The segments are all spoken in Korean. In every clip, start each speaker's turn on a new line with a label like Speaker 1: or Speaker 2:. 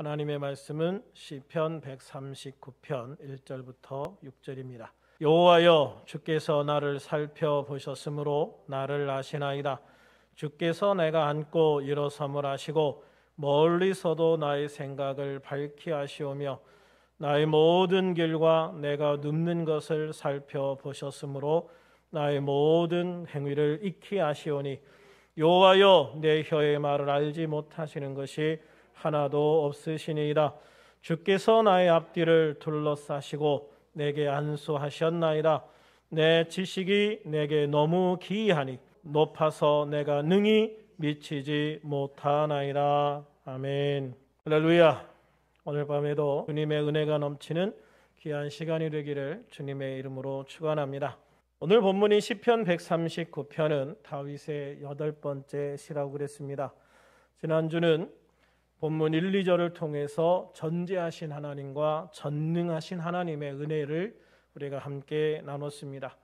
Speaker 1: 하나님의 말씀은 시편 139편 1절부터 6절입니다. 여호와여, 주께서 나를 살펴보셨으므로 나를 아시나이다. 주께서 내가 앉고 일어섬을 아시고 멀리서도 나의 생각을 밝히 아시오며 나의 모든 길과 내가 눕는 것을 살펴보셨으므로 나의 모든 행위를 익히 아시오니 여호와여, 내 혀의 말을 알지 못하시는 것이 하나도 없으시니이다. 주께서 나의 앞뒤를 둘러싸시고 내게 안수하셨나이다. 내 지식이 내게 너무 기이하니 높아서 내가 능히 미치지 못하나이다. 아멘. 할렐루야. 오늘 밤에도 주님의 은혜가 넘치는 귀한 시간이 되기를 주님의 이름으로 축원합니다. 오늘 본문인 시편 139편은 다윗의 8번째 시라고 그랬습니다. 지난주는 본문 1, 2절을 통해서 전지하신 하나님과 전능하신 하나님의 은혜를 우리가 함께 나눴습니다.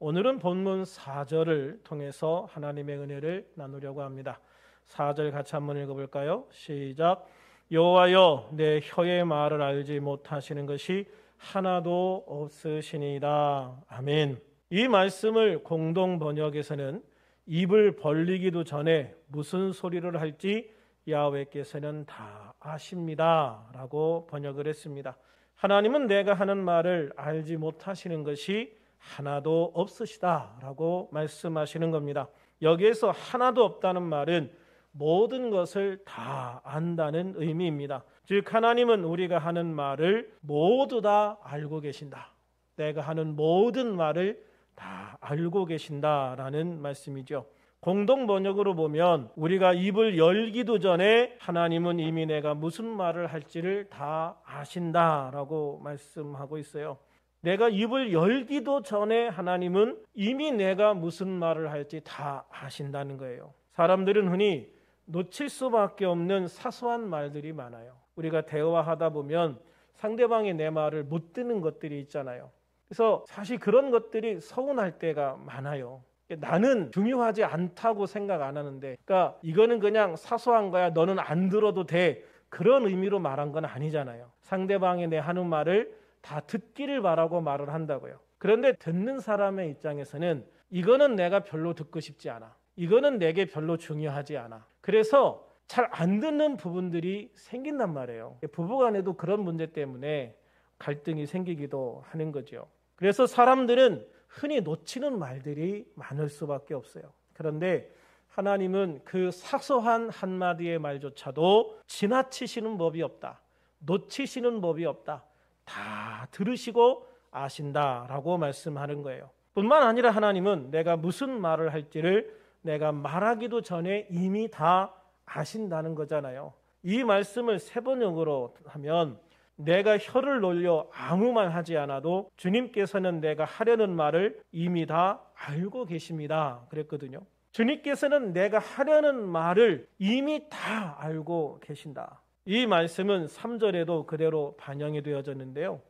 Speaker 1: 오늘은 본문 4절을 통해서 하나님의 은혜를 나누려고 합니다. 4절 같이 한번 읽어볼까요? 시작. 여호와여, 내 혀의 말을 알지 못하시는 것이 하나도 없으시니이다. 아멘. 이 말씀을 공동 번역에서는 입을 벌리기도 전에 무슨 소리를 할지 야훼께서는 다 아십니다 라고 번역을 했습니다. 하나님은 내가 하는 말을 알지 못하시는 것이 하나도 없으시다 라고 말씀하시는 겁니다. 여기에서 하나도 없다는 말은 모든 것을 다 안다는 의미입니다. 즉 하나님은 우리가 하는 말을 모두 다 알고 계신다. 내가 하는 모든 말을 다 알고 계신다라는 말씀이죠. 공동 번역으로 보면 우리가 입을 열기도 전에 하나님은 이미 내가 무슨 말을 할지를 다 아신다라고 말씀하고 있어요. 내가 입을 열기도 전에 하나님은 이미 내가 무슨 말을 할지 다 아신다는 거예요. 사람들은 흔히 놓칠 수밖에 없는 사소한 말들이 많아요. 우리가 대화하다 보면 상대방이 내 말을 못 듣는 것들이 있잖아요. 그래서 사실 그런 것들이 서운할 때가 많아요. 나는 중요하지 않다고 생각 안 하는데, 그러니까 이거는 그냥 사소한 거야, 너는 안 들어도 돼, 그런 의미로 말한 건 아니잖아요. 상대방이 내 하는 말을 다 듣기를 바라고 말을 한다고요. 그런데 듣는 사람의 입장에서는 이거는 내가 별로 듣고 싶지 않아, 이거는 내게 별로 중요하지 않아. 그래서 잘 안 듣는 부분들이 생긴단 말이에요. 부부간에도 그런 문제 때문에 갈등이 생기기도 하는 거죠. 그래서 사람들은 흔히 놓치는 말들이 많을 수밖에 없어요. 그런데 하나님은 그 사소한 한마디의 말조차도 지나치시는 법이 없다, 놓치시는 법이 없다, 다 들으시고 아신다라고 말씀하는 거예요. 뿐만 아니라 하나님은 내가 무슨 말을 할지를 내가 말하기도 전에 이미 다 아신다는 거잖아요. 이 말씀을 세번역으로 하면 내가 혀를 놀려 아무 말 하지 않아도 주님께서는 내가 하려는 말을 이미 다 알고 계십니다 그랬거든요. 주님께서는 내가 하려는 말을 이미 다 알고 계신다. 이 말씀은 3절에도 그대로 반영이 되어졌는데요.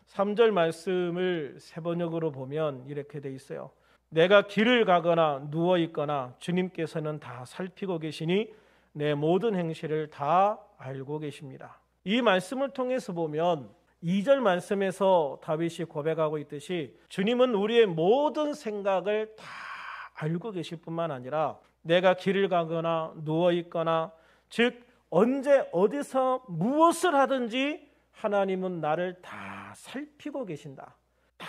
Speaker 1: 3절 말씀을 세번역으로 보면 이렇게 돼 있어요. 내가 길을 가거나 누워있거나 주님께서는 다 살피고 계시니 내 모든 행실을 다 알고 계십니다. 이 말씀을 통해서 보면 2절 말씀에서 다윗이 고백하고 있듯이 주님은 우리의 모든 생각을 다 알고 계실 뿐만 아니라 내가 길을 가거나 누워있거나, 즉 언제 어디서 무엇을 하든지 하나님은 나를 다 살피고 계신다, 다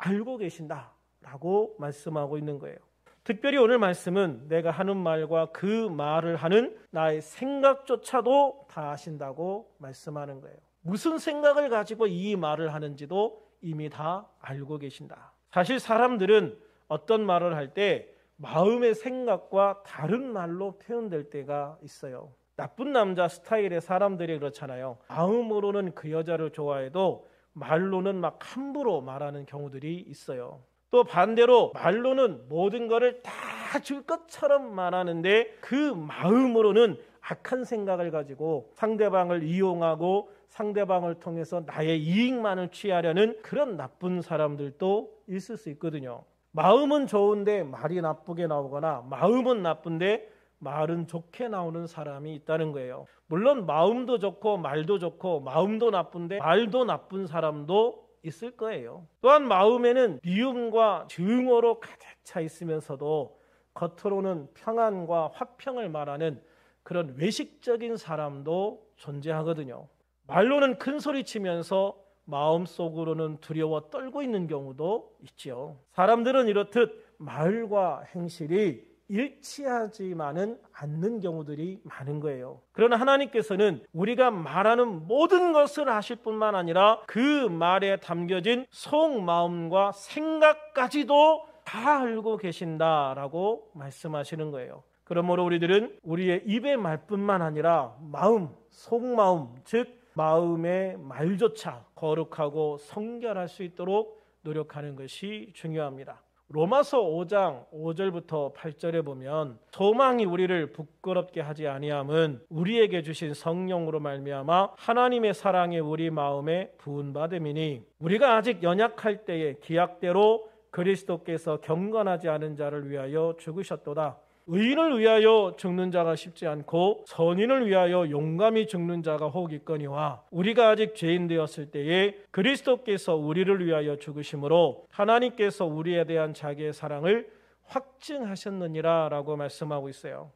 Speaker 1: 알고 계신다 라고 말씀하고 있는 거예요. 특별히 오늘 말씀은 내가 하는 말과 그 말을 하는 나의 생각조차도 다 아신다고 말씀하는 거예요. 무슨 생각을 가지고 이 말을 하는지도 이미 다 알고 계신다. 사실 사람들은 어떤 말을 할 때 마음의 생각과 다른 말로 표현될 때가 있어요. 나쁜 남자 스타일의 사람들이 그렇잖아요. 마음으로는 그 여자를 좋아해도 말로는 막 함부로 말하는 경우들이 있어요. 또 반대로 말로는 모든 것을 다 줄 것처럼 말하는데 그 마음으로는 악한 생각을 가지고 상대방을 이용하고 상대방을 통해서 나의 이익만을 취하려는 그런 나쁜 사람들도 있을 수 있거든요. 마음은 좋은데 말이 나쁘게 나오거나 마음은 나쁜데 말은 좋게 나오는 사람이 있다는 거예요. 물론 마음도 좋고 말도 좋고 마음도 나쁜데 말도 나쁜 사람도 있을 거예요. 또한 마음에는 미움과 증오로 가득 차 있으면서도 겉으로는 평안과 화평을 말하는 그런 외식적인 사람도 존재하거든요. 말로는 큰 소리 치면서 마음속으로는 두려워 떨고 있는 경우도 있죠. 사람들은 이렇듯 말과 행실이 일치하지만은 않는 경우들이 많은 거예요. 그러나 하나님께서는 우리가 말하는 모든 것을 아실 뿐만 아니라 그 말에 담겨진 속마음과 생각까지도 다 알고 계신다라고 말씀하시는 거예요. 그러므로 우리들은 우리의 입의 말뿐만 아니라 마음, 속마음, 즉 마음의 말조차 거룩하고 성결할 수 있도록 노력하는 것이 중요합니다. 로마서 5장 5절부터 8절에 보면 소망이 우리를 부끄럽게 하지 아니함은 우리에게 주신 성령으로 말미암아 하나님의 사랑이 우리 마음에 부은받음이니 우리가 아직 연약할 때에 기약대로 그리스도께서 경건하지 않은 자를 위하여 죽으셨도다. 의인을 위하여 죽는 자가 쉽지 않고 선인을 위하여 용감히 죽는 자가 혹 있거니와 우리가 아직 죄인 되었을 때에 그리스도께서 우리를 위하여 죽으심으로 하나님께서 우리에 대한 자기의 사랑을 확증하셨느니라 라고 말씀하고 있어요.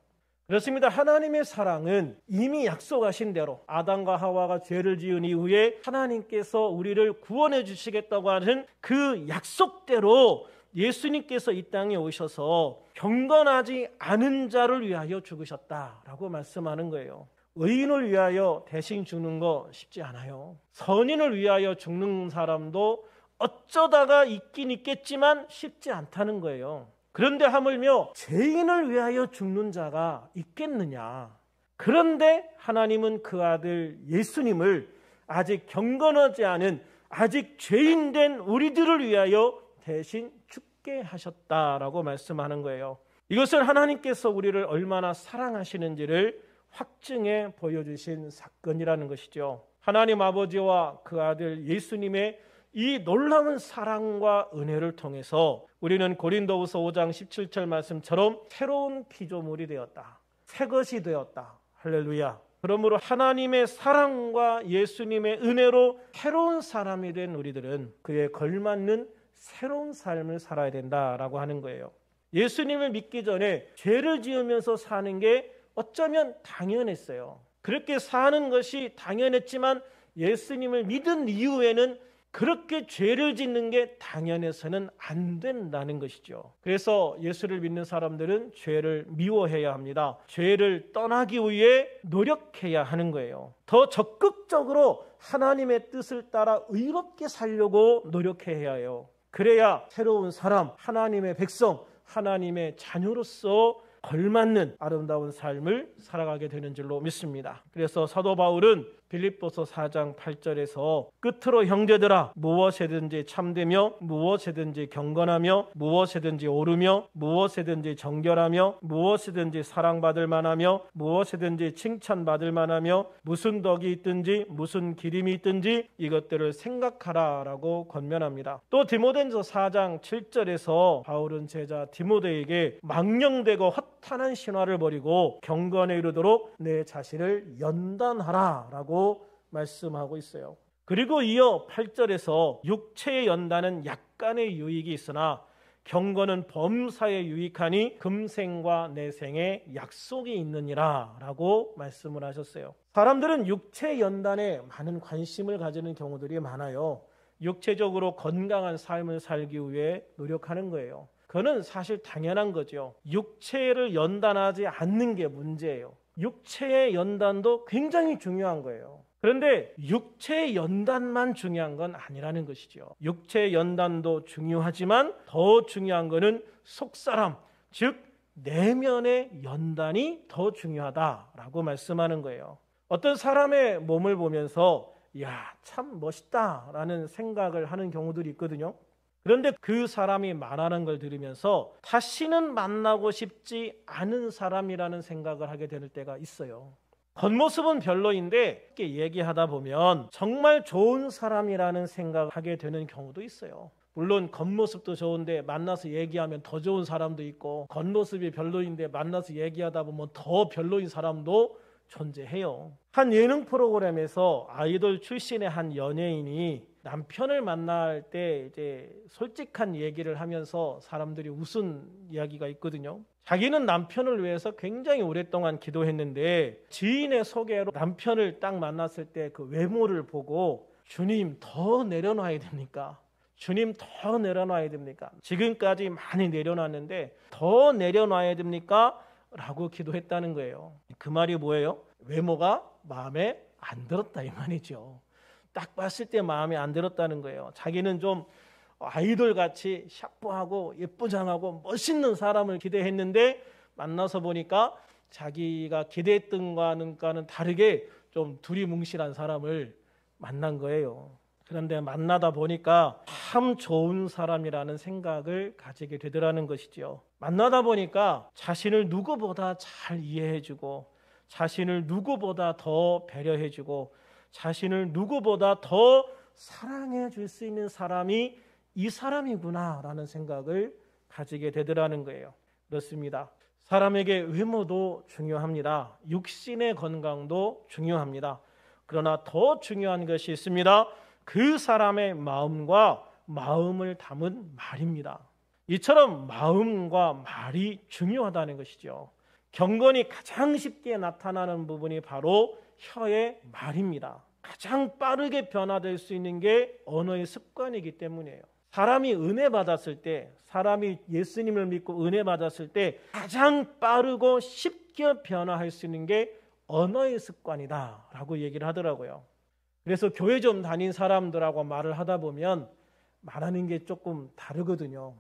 Speaker 1: 그렇습니다. 하나님의 사랑은 이미 약속하신 대로 아담과 하와가 죄를 지은 이후에 하나님께서 우리를 구원해 주시겠다고 하는 그 약속대로 예수님께서 이 땅에 오셔서 경건하지 않은 자를 위하여 죽으셨다라고 말씀하는 거예요. 의인을 위하여 대신 죽는 거 쉽지 않아요. 선인을 위하여 죽는 사람도 어쩌다가 있긴 있겠지만 쉽지 않다는 거예요. 그런데 하물며 죄인을 위하여 죽는 자가 있겠느냐. 그런데 하나님은 그 아들 예수님을 아직 경건하지 않은 아직 죄인된 우리들을 위하여 대신 죽게 하셨다라고 말씀하는 거예요. 이것은 하나님께서 우리를 얼마나 사랑하시는지를 확증해 보여주신 사건이라는 것이죠. 하나님 아버지와 그 아들 예수님의 이 놀라운 사랑과 은혜를 통해서 우리는 고린도후서 5장 17절 말씀처럼 새로운 피조물이 되었다. 새 것이 되었다. 할렐루야. 그러므로 하나님의 사랑과 예수님의 은혜로 새로운 사람이 된 우리들은 그에 걸맞는 새로운 삶을 살아야 된다라고 하는 거예요. 예수님을 믿기 전에 죄를 지으면서 사는 게 어쩌면 당연했어요. 그렇게 사는 것이 당연했지만 예수님을 믿은 이후에는 그렇게 죄를 짓는 게 당연해서는 안 된다는 것이죠. 그래서 예수를 믿는 사람들은 죄를 미워해야 합니다. 죄를 떠나기 위해 노력해야 하는 거예요. 더 적극적으로 하나님의 뜻을 따라 의롭게 살려고 노력해야 해요. 그래야 새로운 사람, 하나님의 백성, 하나님의 자녀로서 걸맞는 아름다운 삶을 살아가게 되는 줄로 믿습니다. 그래서 사도 바울은 빌립보서 4장 8절에서 끝으로 형제들아 무엇이든지 참되며 무엇이든지 경건하며 무엇이든지 옳으며 무엇이든지 정결하며 무엇이든지 사랑받을 만하며 무엇이든지 칭찬받을 만하며 무슨 덕이 있든지 무슨 기림이 있든지 이것들을 생각하라라고 권면합니다. 또 디모데전서 4장 7절에서 바울은 제자 디모데에게 망령되고 허탄한 신화를 버리고 경건에 이르도록 내 자신을 연단하라라고 말씀하고 있어요. 그리고 이어 8절에서 육체의 연단은 약간의 유익이 있으나 경건은 범사에 유익하니 금생과 내생에 약속이 있느니라 라고 말씀을 하셨어요. 사람들은 육체 연단에 많은 관심을 가지는 경우들이 많아요. 육체적으로 건강한 삶을 살기 위해 노력하는 거예요. 그거는 사실 당연한 거죠. 육체를 연단하지 않는 게 문제예요. 육체의 연단도 굉장히 중요한 거예요. 그런데 육체의 연단만 중요한 건 아니라는 것이죠. 육체의 연단도 중요하지만 더 중요한 것은 속사람, 즉 내면의 연단이 더 중요하다라고 말씀하는 거예요. 어떤 사람의 몸을 보면서 야, 참 멋있다라는 생각을 하는 경우들이 있거든요. 그런데 그 사람이 말하는 걸 들으면서 다시는 만나고 싶지 않은 사람이라는 생각을 하게 될 때가 있어요. 겉모습은 별로인데 이렇게 얘기하다 보면 정말 좋은 사람이라는 생각을 하게 되는 경우도 있어요. 물론 겉모습도 좋은데 만나서 얘기하면 더 좋은 사람도 있고, 겉모습이 별로인데 만나서 얘기하다 보면 더 별로인 사람도 존재해요. 한 예능 프로그램에서 아이돌 출신의 한 연예인이 남편을 만날 때 이제 솔직한 얘기를 하면서 사람들이 웃은 이야기가 있거든요. 자기는 남편을 위해서 굉장히 오랫동안 기도했는데 지인의 소개로 남편을 딱 만났을 때 그 외모를 보고 주님 더 내려놔야 됩니까? 주님 더 내려놔야 됩니까? 지금까지 많이 내려놨는데 더 내려놔야 됩니까? 라고 기도했다는 거예요. 그 말이 뭐예요? 외모가 마음에 안 들었다 이 말이죠. 딱 봤을 때 마음에 안 들었다는 거예요. 자기는 좀 아이돌같이 샤프하고 예쁘장하고 멋있는 사람을 기대했는데 만나서 보니까 자기가 기대했던 것과는 다르게 좀 두리뭉실한 사람을 만난 거예요. 그런데 만나다 보니까 참 좋은 사람이라는 생각을 가지게 되더라는 것이죠. 만나다 보니까 자신을 누구보다 잘 이해해주고, 자신을 누구보다 더 배려해주고, 자신을 누구보다 더 사랑해 줄 수 있는 사람이 이 사람이구나라는 생각을 가지게 되더라는 거예요. 그렇습니다. 사람에게 외모도 중요합니다. 육신의 건강도 중요합니다. 그러나 더 중요한 것이 있습니다. 그 사람의 마음과 마음을 담은 말입니다. 이처럼 마음과 말이 중요하다는 것이죠. 경건이 가장 쉽게 나타나는 부분이 바로 혀의 말입니다. 가장 빠르게 변화될 수 있는 게 언어의 습관이기 때문이에요. 사람이 은혜 받았을 때, 사람이 예수님을 믿고 은혜 받았을 때 가장 빠르고 쉽게 변화할 수 있는 게 언어의 습관이다라고 얘기를 하더라고요. 그래서 교회 좀 다닌 사람들하고 말을 하다 보면 말하는 게 조금 다르거든요.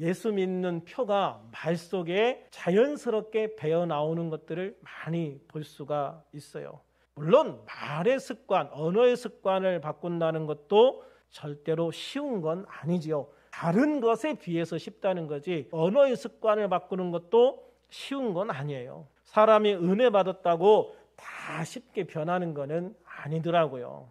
Speaker 1: 예수 믿는 표가 말 속에 자연스럽게 배어 나오는 것들을 많이 볼 수가 있어요. 물론 말의 습관, 언어의 습관을 바꾼다는 것도 절대로 쉬운 건 아니지요. 다른 것에 비해서 쉽다는 거지 언어의 습관을 바꾸는 것도 쉬운 건 아니에요. 사람이 은혜 받았다고 다 쉽게 변하는 거는 아니더라고요.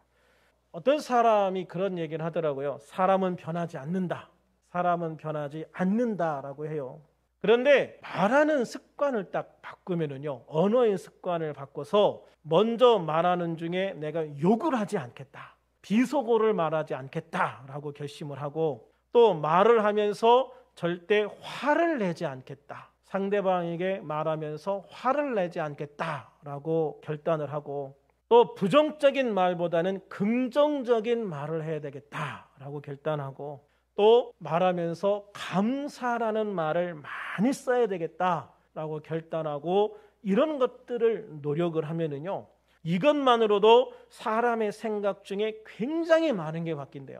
Speaker 1: 어떤 사람이 그런 얘기를 하더라고요. 사람은 변하지 않는다. 사람은 변하지 않는다라고 해요. 그런데 말하는 습관을 딱 바꾸면은요, 언어의 습관을 바꿔서 먼저 말하는 중에 내가 욕을 하지 않겠다, 비속어를 말하지 않겠다라고 결심을 하고, 또 말을 하면서 절대 화를 내지 않겠다, 상대방에게 말하면서 화를 내지 않겠다라고 결단을 하고, 또 부정적인 말보다는 긍정적인 말을 해야 되겠다라고 결단하고, 또 말하면서 감사라는 말을 많이 써야 되겠다라고 결단하고, 이런 것들을 노력을 하면은요, 이것만으로도 사람의 생각 중에 굉장히 많은 게 바뀐대요.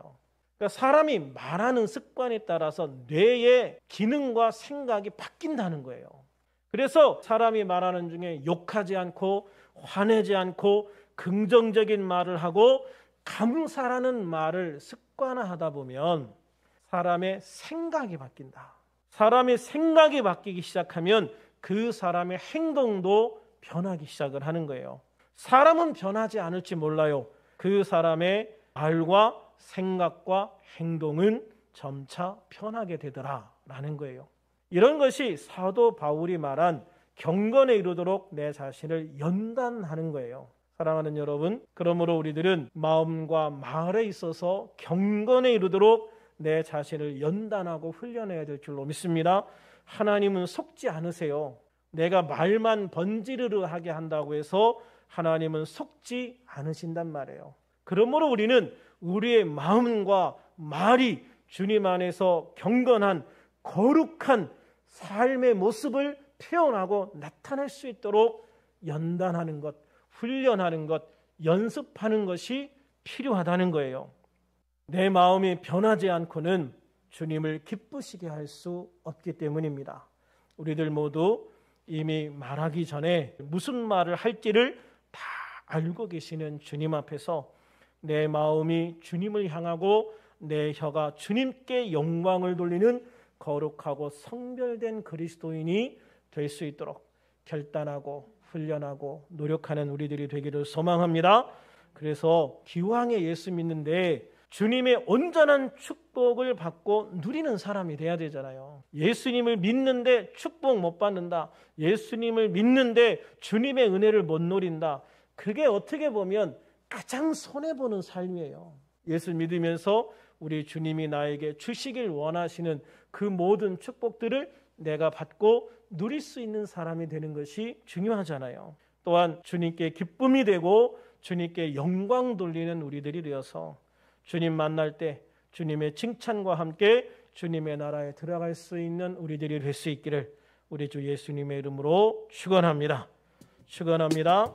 Speaker 1: 그러니까 사람이 말하는 습관에 따라서 뇌의 기능과 생각이 바뀐다는 거예요. 그래서 사람이 말하는 중에 욕하지 않고 화내지 않고 긍정적인 말을 하고 감사라는 말을 습관화하다 보면 사람의 생각이 바뀐다. 사람의 생각이 바뀌기 시작하면 그 사람의 행동도 변하기 시작을 하는 거예요. 사람은 변하지 않을지 몰라요. 그 사람의 말과 생각과 행동은 점차 변하게 되더라라는 거예요. 이런 것이 사도 바울이 말한 경건에 이르도록 내 자신을 연단하는 거예요. 사랑하는 여러분, 그러므로 우리들은 마음과 말에 있어서 경건에 이르도록 내 자신을 연단하고 훈련해야 될 줄로 믿습니다. 하나님은 속지 않으세요. 내가 말만 번지르르 하게 한다고 해서 하나님은 속지 않으신단 말이에요. 그러므로 우리는 우리의 마음과 말이 주님 안에서 경건한 거룩한 삶의 모습을 표현하고 나타낼 수 있도록 연단하는 것, 훈련하는 것, 연습하는 것이 필요하다는 거예요. 내 마음이 변하지 않고는 주님을 기쁘시게 할 수 없기 때문입니다. 우리들 모두 이미 말하기 전에 무슨 말을 할지를 다 알고 계시는 주님 앞에서 내 마음이 주님을 향하고 내 혀가 주님께 영광을 돌리는 거룩하고 성별된 그리스도인이 될 수 있도록 결단하고 훈련하고 노력하는 우리들이 되기를 소망합니다. 그래서 기왕에 예수 믿는데 주님의 온전한 축복을 받고 누리는 사람이 돼야 되잖아요. 예수님을 믿는데 축복 못 받는다. 예수님을 믿는데 주님의 은혜를 못 누린다. 그게 어떻게 보면 가장 손해보는 삶이에요. 예수 믿으면서 우리 주님이 나에게 주시길 원하시는 그 모든 축복들을 내가 받고 누릴 수 있는 사람이 되는 것이 중요하잖아요. 또한 주님께 기쁨이 되고 주님께 영광 돌리는 우리들이 되어서 주님 만날 때 주님의 칭찬과 함께 주님의 나라에 들어갈 수 있는 우리들이 될 수 있기를 우리 주 예수님의 이름으로 축원합니다. 축원합니다.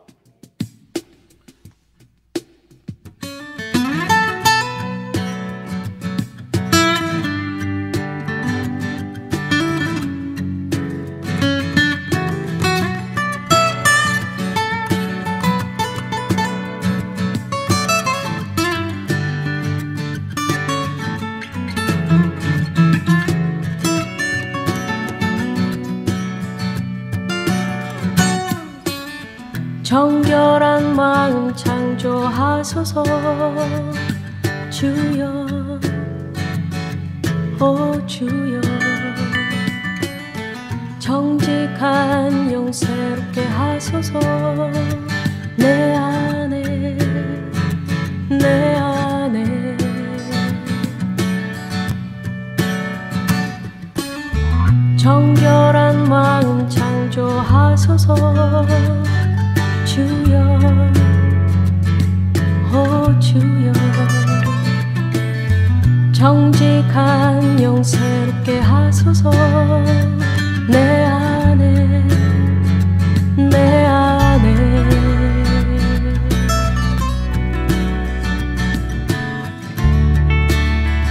Speaker 2: 정결한 마음 창조하소서. 주여, 오 주여. 정직한 영 새롭게 하소서. 내 안에 내 안에 정결한 마음 창조하소서. 주여, 오 주여. 정직한 영 새롭게 하소서. 내 안에 내 안에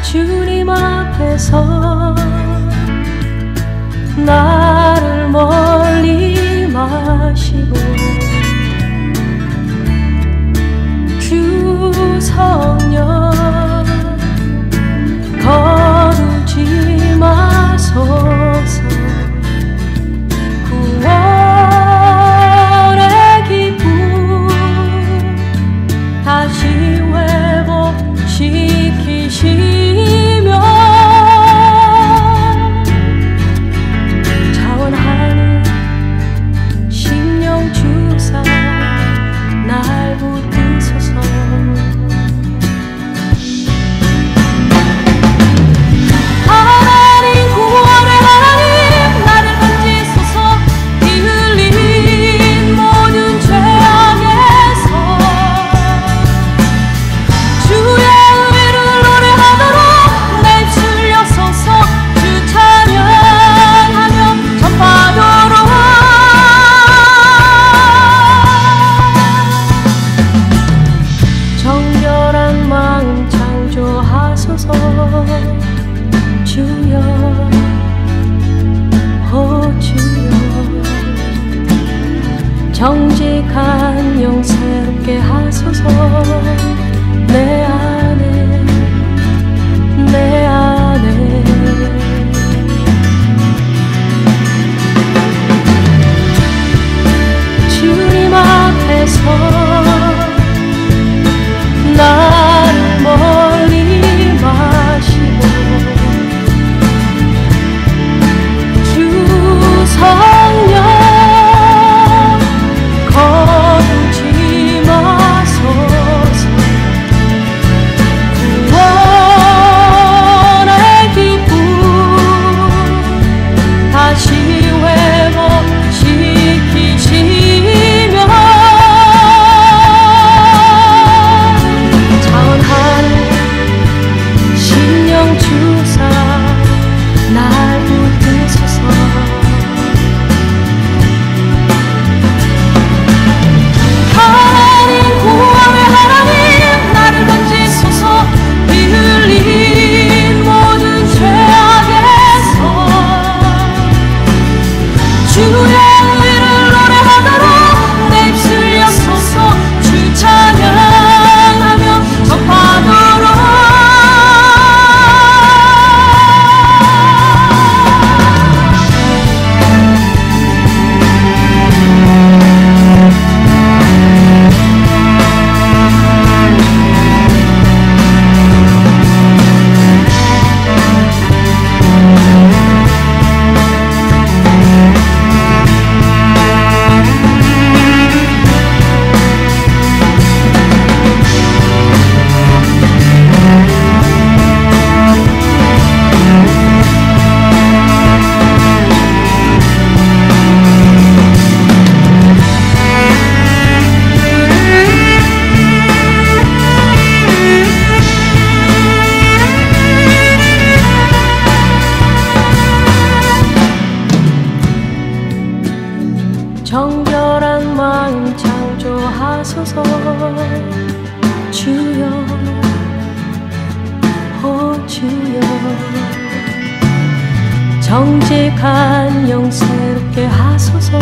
Speaker 2: 주님 앞에서 나를 멀리 마시고 주 성령 거두지 마소서. 구원의 기쁨 다시 회복시키시며 자원하는 심령 주사 날 붙드소서. 하나님 구원의 하나님 나를 건지소서. 피 흘린 모든 죄악에서 주의 의를 노래하도록 내줄려소서. 주 찬양하며 전파도록 정결한 마음 창조하소서. 주여, 오 주여. 정직한 영 새롭게 하소서. 내 안에 내 안에 주님 앞에서 나를 멀리 마시고 주 성령 거두지 마소서. 구원의 기쁨 다시 회복시키시며 정결한 마음 창조하소서. 주여, 오 주여. 정직한 영 새롭게 하소서.